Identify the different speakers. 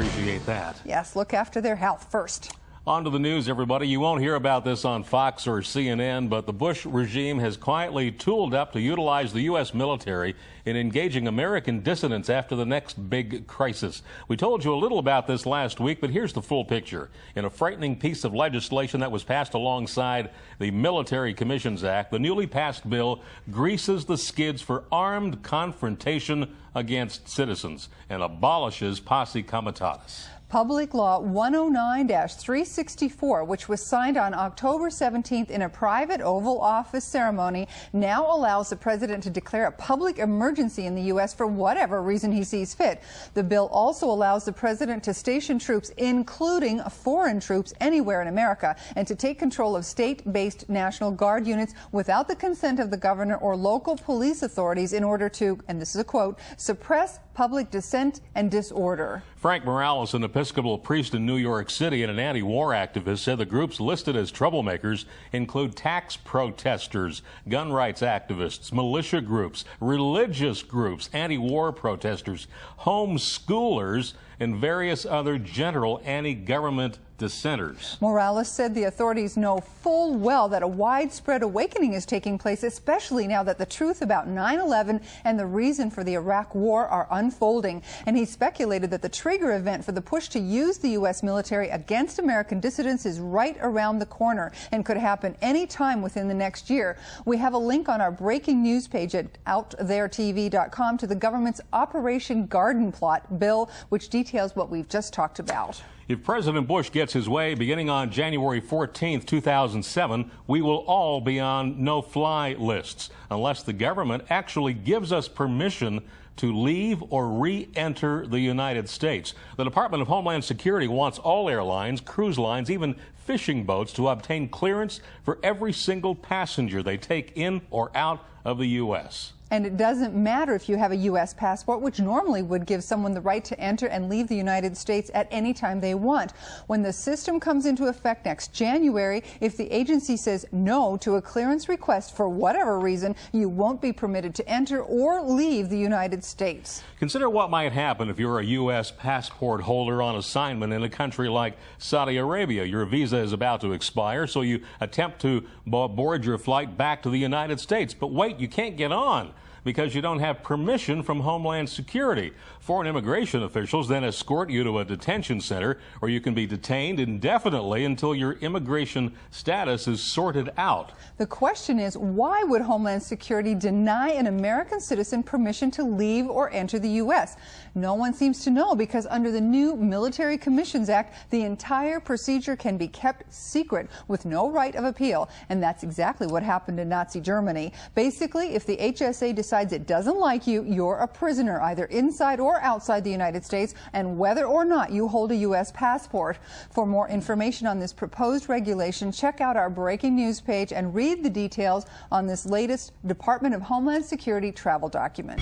Speaker 1: appreciate that.
Speaker 2: Yes, look after their health first.
Speaker 1: On to the news, everybody. You won't hear about this on Fox or CNN, but the Bush regime has quietly tooled up to utilize the U.S. military in engaging American dissidents after the next big crisis. We told you a little about this last week, but here's the full picture. In a frightening piece of legislation that was passed alongside the Military Commissions Act, the newly passed bill greases the skids for armed confrontation against citizens and abolishes posse comitatus.
Speaker 2: Public Law 109-364, which was signed on October 17th in a private Oval Office ceremony, now allows the president to declare a public emergency in the U.S. for whatever reason he sees fit. The bill also allows the president to station troops, including foreign troops, anywhere in America, and to take control of state-based National Guard units without the consent of the governor or local police authorities in order to, and this is a quote, suppress public dissent and disorder.
Speaker 1: Frank Morales, an Episcopal priest in New York City and an anti-war activist, said the groups listed as troublemakers include tax protesters, gun rights activists, militia groups, religious groups, anti-war protesters, homeschoolers, and various other general anti-government dissenters.
Speaker 2: Morales said the authorities know full well that a widespread awakening is taking place, especially now that the truth about 9/11 and the reason for the Iraq War are unfolding. And he speculated that the trigger event for the push to use the U.S. military against American dissidents is right around the corner and could happen any time within the next year. We have a link on our breaking news page at OutThereTV.com to the government's Operation Garden Plot bill, which details what we've just talked about.
Speaker 1: If President Bush gets his way, beginning on January 14th, 2007, we will all be on no-fly lists unless the government actually gives us permission to leave or re-enter the United States. The Department of Homeland Security wants all airlines, cruise lines, even fishing boats to obtain clearance for every single passenger they take in or out of the U.S.
Speaker 2: And it doesn't matter if you have a U.S. passport, which normally would give someone the right to enter and leave the United States at any time they want. When the system comes into effect next January, if the agency says no to a clearance request for whatever reason, you won't be permitted to enter or leave the United States.
Speaker 1: Consider what might happen if you're a U.S. passport holder on assignment in a country like Saudi Arabia. Your visa is about to expire, so you attempt to board your flight back to the United States. But wait, you can't get on because you don't have permission from Homeland Security. Foreign immigration officials then escort you to a detention center where you can be detained indefinitely until your immigration status is sorted out.
Speaker 2: The question is, why would Homeland Security deny an American citizen permission to leave or enter the U.S.? No one seems to know, because under the new Military Commissions Act, the entire procedure can be kept secret with no right of appeal. And that's exactly what happened in Nazi Germany. Basically, if the HSA decides it doesn't like you, you're a prisoner, either inside or outside the United States, and whether or not you hold a U.S. passport. For more information on this proposed regulation, check out our breaking news page and read the details on this latest Department of Homeland Security travel document.